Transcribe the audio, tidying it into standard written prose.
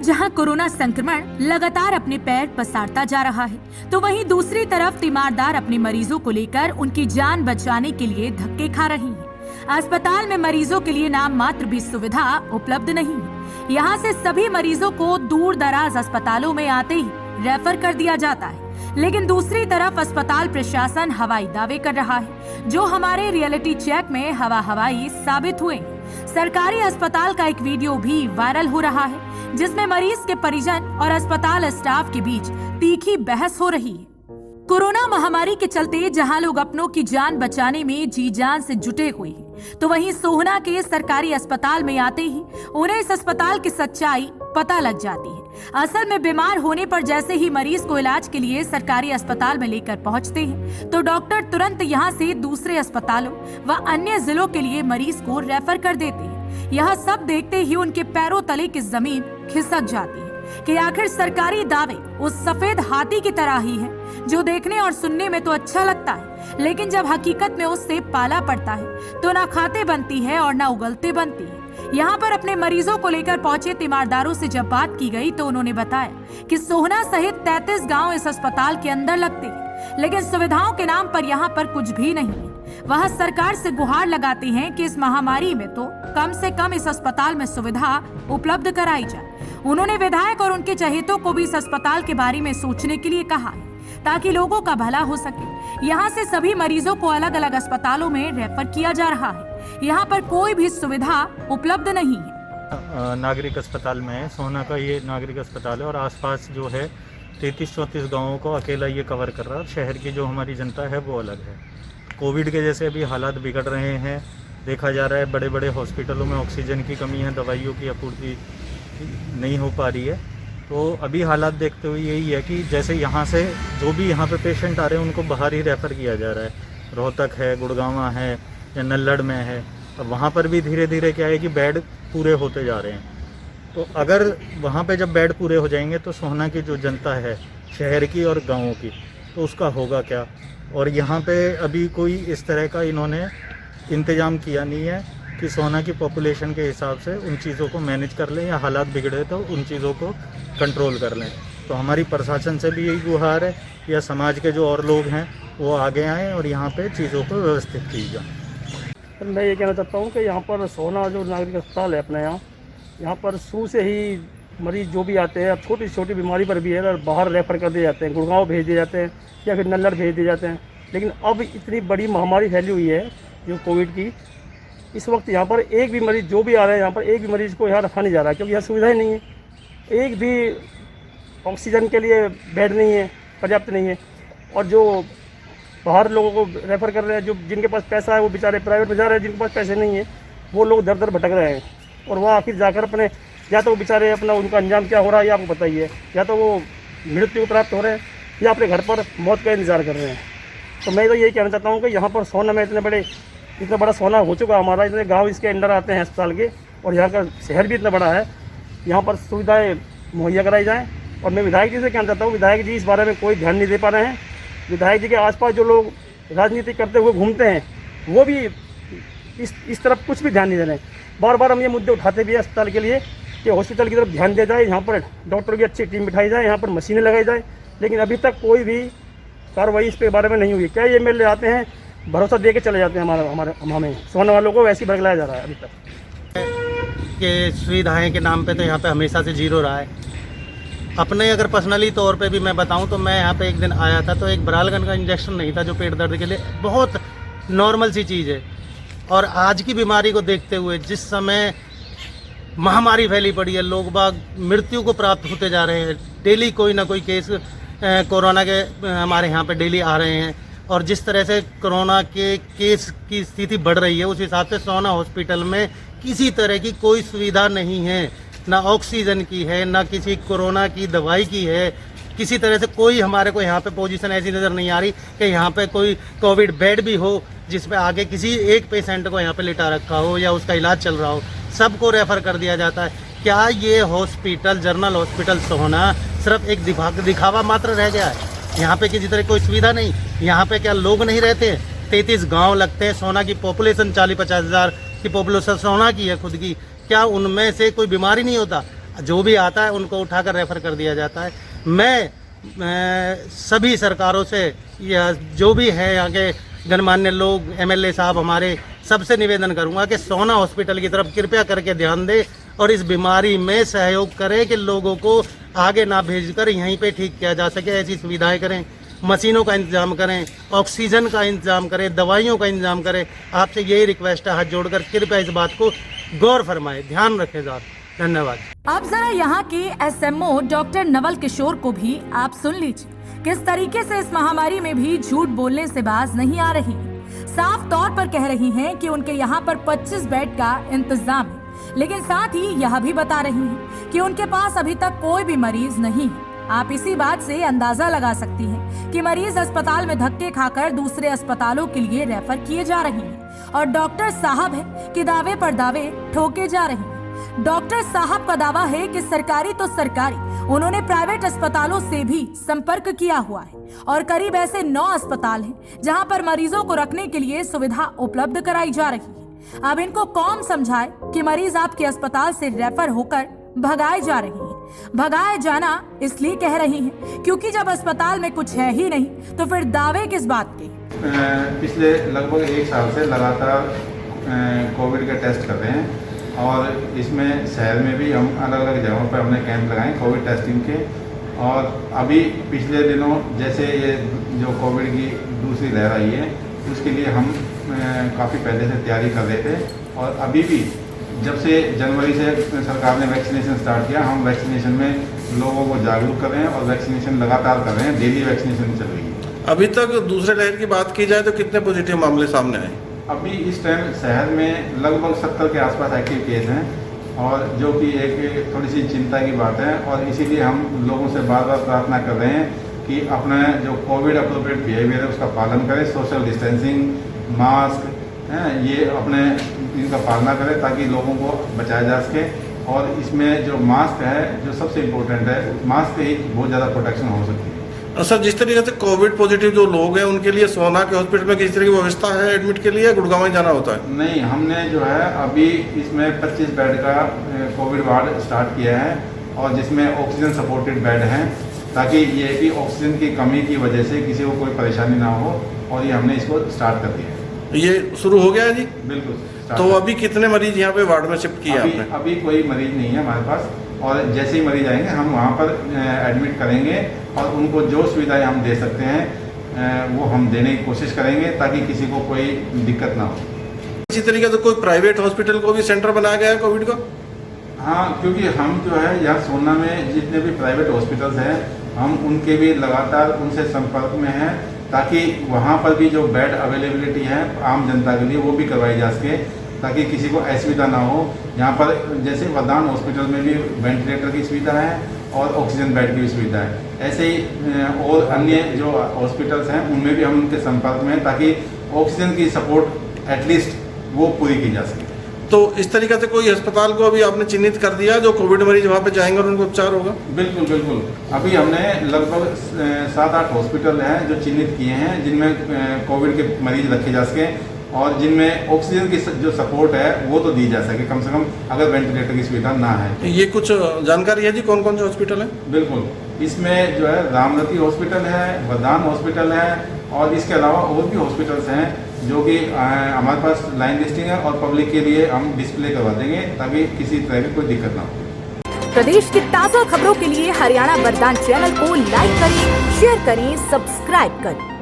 जहां कोरोना संक्रमण लगातार अपने पैर पसारता जा रहा है, तो वहीं दूसरी तरफ तीमारदार अपने मरीजों को लेकर उनकी जान बचाने के लिए धक्के खा रही है। अस्पताल में मरीजों के लिए नाम मात्र भी सुविधा उपलब्ध नहीं है। यहाँ से सभी मरीजों को दूर दराज अस्पतालों में आते ही रेफर कर दिया जाता है, लेकिन दूसरी तरफ अस्पताल प्रशासन हवाई दावे कर रहा है, जो हमारे रियलिटी चेक में हवाई साबित हुए। सरकारी अस्पताल का एक वीडियो भी वायरल हो रहा है, जिसमें मरीज के परिजन और अस्पताल स्टाफ के बीच तीखी बहस हो रही है। कोरोना महामारी के चलते जहां लोग अपनों की जान बचाने में जी जान से जुटे हुए हैं, तो वहीं सोहना के सरकारी अस्पताल में आते ही उन्हें इस अस्पताल की सच्चाई पता लग जाती है। असल में बीमार होने पर जैसे ही मरीज को इलाज के लिए सरकारी अस्पताल में लेकर पहुंचते हैं, तो डॉक्टर तुरंत यहां से दूसरे अस्पतालों व अन्य जिलों के लिए मरीज को रेफर कर देते हैं। यह सब देखते ही उनके पैरों तले की जमीन खिसक जाती है कि आखिर सरकारी दावे उस सफेद हाथी की तरह ही है, जो देखने और सुनने में तो अच्छा लगता है, लेकिन जब हकीकत में उससे पाला पड़ता है तो ना खाते बनती है और ना उगलते बनती है। यहाँ पर अपने मरीजों को लेकर पहुंचे तीमारदारों से जब बात की गई, तो उन्होंने बताया कि सोहना सहित 33 गांव इस अस्पताल के अंदर लगते हैं, लेकिन सुविधाओं के नाम पर यहाँ पर कुछ भी नहीं है। वह सरकार से गुहार लगाते हैं कि इस महामारी में तो कम से कम इस अस्पताल में सुविधा उपलब्ध कराई जाए। उन्होंने विधायक और उनके चहेतों को भी इस अस्पताल के बारे में सोचने के लिए कहा है, ताकि लोगों का भला हो सके। यहाँ से सभी मरीजों को अलग अलग अस्पतालों में रेफर किया जा रहा है। यहाँ पर कोई भी सुविधा उपलब्ध नहीं है। नागरिक अस्पताल में है, सोहना का ये नागरिक अस्पताल है और आसपास जो है 33-34 गाँवों को अकेला ये कवर कर रहा है। शहर की जो हमारी जनता है वो अलग है। कोविड के जैसे अभी हालात बिगड़ रहे हैं, देखा जा रहा है बड़े बड़े हॉस्पिटलों में ऑक्सीजन की कमी है, दवाइयों की आपूर्ति नहीं हो पा रही है। तो अभी हालात देखते हुए यही है कि जैसे यहाँ से जो भी यहाँ पे पेशेंट आ रहे हैं उनको बाहर ही रेफ़र किया जा रहा है। रोहतक है, गुड़गांवा है या नल्लड़ में है, अब वहाँ पर भी धीरे धीरे क्या है कि बेड पूरे होते जा रहे हैं। तो अगर वहाँ पे जब बेड पूरे हो जाएंगे तो सोहना की जो जनता है शहर की और गाँवों की, तो उसका होगा क्या। और यहाँ पे अभी कोई इस तरह का इन्होंने इंतज़ाम किया नहीं है कि सोहना की पॉपुलेशन के हिसाब से उन चीज़ों को मैनेज कर लें या हालात बिगड़े तो उन चीज़ों को कंट्रोल कर लें। तो हमारी प्रशासन से भी यही गुहार है या समाज के जो और लोग हैं वो आगे आएँ और यहाँ पे चीज़ों को व्यवस्थित की जाए। मैं ये कहना चाहता हूँ कि यहाँ पर सोहना जो नागरिक अस्पताल है अपने यहाँ पर शुरू से ही मरीज़ जो भी आते हैं, अब छोटी छोटी बीमारी पर भी है बाहर रेफ़र कर दिए जाते हैं, गुड़गांव भेज दिए जाते हैं या फिर नल्लड़ भेज दिए जाते हैं। लेकिन अब इतनी बड़ी महामारी फैली हुई है जो कोविड की, इस वक्त यहाँ पर एक भी मरीज़ जो भी आ रहे हैं यहाँ पर एक भी मरीज़ को यहाँ रखा नहीं जा रहा है, क्योंकि यहाँ सुविधाएं नहीं है। एक भी ऑक्सीजन के लिए बेड नहीं है, पर्याप्त नहीं है। और जो बाहर लोगों को रेफ़र कर रहे हैं, जो जिनके पास पैसा है वो बेचारे प्राइवेट में जा रहे हैं, जिनके पास पैसे नहीं है वो लोग दर दर भटक रहे हैं। और वहाँ आखिर जाकर अपने या तो वो बेचारे अपना उनका अंजाम क्या हो रहा है ये आपको बताइए, या तो वो मृत्यु को प्राप्त हो रहे हैं या अपने घर पर मौत का इंतज़ार कर रहे हैं। तो मैं तो यही कहना चाहता हूँ कि यहाँ पर सोहना में इतना बड़ा सोहना हो चुका हमारा, इतने गाँव इसके अंडर आते हैं अस्पताल के, और यहाँ का शहर भी इतना बड़ा है, यहाँ पर सुविधाएँ मुहैया कराई जाएँ। और मैं विधायक जी से कहना चाहता हूँ, विधायक जी इस बारे में कोई ध्यान नहीं दे पा रहे हैं। विधायक जी के आसपास जो लोग राजनीति करते हुए घूमते हैं वो भी इस तरफ कुछ भी ध्यान नहीं दे रहे हैं। बार बार हम ये मुद्दे उठाते भी हैं अस्पताल के लिए कि हॉस्पिटल की तरफ ध्यान दिया जाए, यहाँ पर डॉक्टर की अच्छी टीम बिठाई जाए, यहाँ पर मशीनें लगाई जाए, लेकिन अभी तक कोई भी कार्रवाई इस पे बारे में नहीं हुई। क्या ये एमएलए आते हैं, भरोसा दे के चले जाते हैं हमें सोहना वालों को वैसे ही भड़कलाया जा रहा है अभी तक। कि सुविधाएँ के नाम पर तो यहाँ पर हमेशा से जीरो रहा है। अपने अगर पर्सनली तौर पे भी मैं बताऊं तो मैं यहाँ पे एक दिन आया था तो एक बरालगन का इंजेक्शन नहीं था, जो पेट दर्द के लिए बहुत नॉर्मल सी चीज़ है। और आज की बीमारी को देखते हुए जिस समय महामारी फैली पड़ी है, लोग बाग मृत्यु को प्राप्त होते जा रहे हैं, डेली कोई ना कोई केस कोरोना के हमारे यहाँ पे डेली आ रहे हैं। और जिस तरह से कोरोना के केस की स्थिति बढ़ रही है उस हिसाब से सोहना हॉस्पिटल में किसी तरह की कोई सुविधा नहीं है, ना ऑक्सीजन की है, ना किसी कोरोना की दवाई की है। किसी तरह से कोई हमारे को यहाँ पे पोजीशन ऐसी नज़र नहीं आ रही कि यहाँ पे कोई कोविड बेड भी हो जिसमें आगे किसी एक पेशेंट को यहाँ पे लिटा रखा हो या उसका इलाज चल रहा हो। सबको रेफ़र कर दिया जाता है। क्या ये हॉस्पिटल जनरल हॉस्पिटल सोना सिर्फ एक दिखावा मात्र रह गया है? यहाँ पे किसी तरह कोई सुविधा नहीं, यहाँ पे क्या लोग नहीं रहते? 33 गांव लगते हैं, सोना की पॉपुलेशन 40-50 हज़ार की पॉपुलेशन सोना की है खुद की। क्या उनमें से कोई बीमारी नहीं होता? जो भी आता है उनको उठाकर रेफ़र कर दिया जाता है। मैं सभी सरकारों से या जो भी है यहाँ के गणमान्य लोग, MLA साहब हमारे, सबसे निवेदन करूँगा कि सोना हॉस्पिटल की तरफ कृपया करके ध्यान दें और इस बीमारी में सहयोग करें कि लोगों को आगे ना भेजकर यहीं पे ठीक किया जा सके। ऐसी सुविधाएं करें, मशीनों का इंतजाम करें, ऑक्सीजन का इंतजाम करें, दवाइयों का इंतजाम करें। आपसे यही रिक्वेस्ट है, हाथ जोड़कर कृपया इस बात को गौर फरमाएं, ध्यान रखें ज़रा। धन्यवाद। अब जरा यहाँ के SMO डॉक्टर नवल किशोर को भी आप सुन लीजिए, किस तरीके से इस महामारी में भी झूठ बोलने से बाज नहीं आ रही। साफ तौर पर कह रही हैं कि उनके यहाँ पर 25 बेड का इंतजाम है, लेकिन साथ ही यह भी बता रही हैं कि उनके पास अभी तक कोई भी मरीज नहीं है। आप इसी बात से अंदाजा लगा सकती हैं कि मरीज अस्पताल में धक्के खाकर दूसरे अस्पतालों के लिए रेफर किए जा रहे हैं और डॉक्टर साहब है कि दावे पर दावे ठोके जा रहे हैं। डॉक्टर साहब का दावा है कि सरकारी तो सरकारी, उन्होंने प्राइवेट अस्पतालों से भी संपर्क किया हुआ है और करीब ऐसे 9 अस्पताल हैं जहां पर मरीजों को रखने के लिए सुविधा उपलब्ध कराई जा रही है। अब इनको कौन समझाए कि मरीज आपके अस्पताल से रेफर होकर भगाए जा रहे हैं। भगाए जाना इसलिए कह रही हैं क्योंकि जब अस्पताल में कुछ है ही नहीं तो फिर दावे किस बात के। पिछले लगभग 1 साल से लगातार कोविड के टेस्ट कर रहे हैं और इसमें शहर में भी हम अलग अलग जगहों पर हमने कैंप लगाए कोविड टेस्टिंग के। और अभी पिछले दिनों जैसे ये जो कोविड की दूसरी लहर आई है उसके लिए हम काफ़ी पहले से तैयारी कर रहे थे और अभी भी जब से जनवरी से सरकार ने वैक्सीनेशन स्टार्ट किया, हम वैक्सीनेशन में लोगों को जागरूक कर रहे हैं और वैक्सीनेशन लगातार कर रहे हैं, डेली वैक्सीनेशन चल रही है। अभी तक दूसरे लहर की बात की जाए तो कितने पॉजिटिव मामले सामने आए? अभी इस टाइम शहर में लगभग 70 के आसपास एक्टिव केस हैं और जो कि एक थोड़ी सी चिंता की बात है और इसीलिए हम लोगों से बार बार प्रार्थना कर रहे हैं कि अपना जो कोविड अप्रोप्रिएट बिहेवियर है उसका पालन करें, सोशल डिस्टेंसिंग, मास्क ये अपने इनका पालना करें ताकि लोगों को बचाया जा सके। और इसमें जो मास्क है जो सबसे इम्पोर्टेंट है, मास्क से ही बहुत ज़्यादा प्रोटेक्शन हो सकती है। सर, जिस तरीके से कोविड पॉजिटिव जो लोग हैं उनके लिए सोना के हॉस्पिटल में किस तरह की व्यवस्था है एडमिट के लिए, गुड़गांव में जाना होता है? नहीं, हमने जो है अभी इसमें 25 बेड का कोविड वार्ड स्टार्ट किया है और जिसमें ऑक्सीजन सपोर्टेड बेड हैं ताकि ये कि ऑक्सीजन की कमी की वजह से किसी को कोई परेशानी ना हो और ये हमने इसको स्टार्ट कर दिया है। ये शुरू हो गया है जी? बिल्कुल। तो अभी कितने मरीज यहाँ पे वार्ड में शिफ्ट किया आपने? अभी कोई मरीज नहीं है हमारे पास और जैसे ही मरीज आएंगे हम वहाँ पर एडमिट करेंगे और उनको जो सुविधाएं हम दे सकते हैं वो हम देने की कोशिश करेंगे ताकि किसी को कोई दिक्कत ना हो। इसी तरीके से कोई प्राइवेट हॉस्पिटल को भी सेंटर बनाया गया है कोविड का? हाँ, क्योंकि हम जो है यहाँ सोना में जितने भी प्राइवेट हॉस्पिटल्स हैं हम उनके भी लगातार उनसे संपर्क में हैं ताकि वहाँ पर भी जो बेड अवेलेबिलिटी है आम जनता के लिए वो भी करवाई जा सके ताकि किसी को असुविधा ना हो। यहाँ पर जैसे वरदान हॉस्पिटल में भी वेंटिलेटर की सुविधा है और ऑक्सीजन बेड की भी सुविधा है, ऐसे ही और अन्य जो हॉस्पिटल्स हैं उनमें भी हम उनके संपर्क में हैं ताकि ऑक्सीजन की सपोर्ट एटलीस्ट वो पूरी की जा सके। तो इस तरीके से कोई अस्पताल को अभी आपने चिन्हित कर दिया जो कोविड मरीज वहाँ पे जाएंगे और उनको उपचार होगा? बिल्कुल बिल्कुल। अभी हमने लगभग 7-8 हॉस्पिटल हैं जो चिन्हित किए हैं जिनमें कोविड के मरीज रखे जा सके और जिनमें ऑक्सीजन की जो सपोर्ट है वो तो दी जा सके कम से कम अगर वेंटिलेटर की सुविधा ना है। ये कुछ जानकारी है जी कौन कौन से हॉस्पिटल है? बिल्कुल, इसमें जो है रामरती हॉस्पिटल है, वरदान हॉस्पिटल है और इसके अलावा और भी हॉस्पिटल्स हैं जो कि हमारे पास लाइन लिस्टिंग है और पब्लिक के लिए हम डिस्प्ले करवा देंगे ताकि किसी तरह की कोई दिक्कत ना हो। प्रदेश की ताज़ा खबरों के लिए हरियाणा वरदान चैनल को लाइक करें, शेयर करें, सब्सक्राइब करें।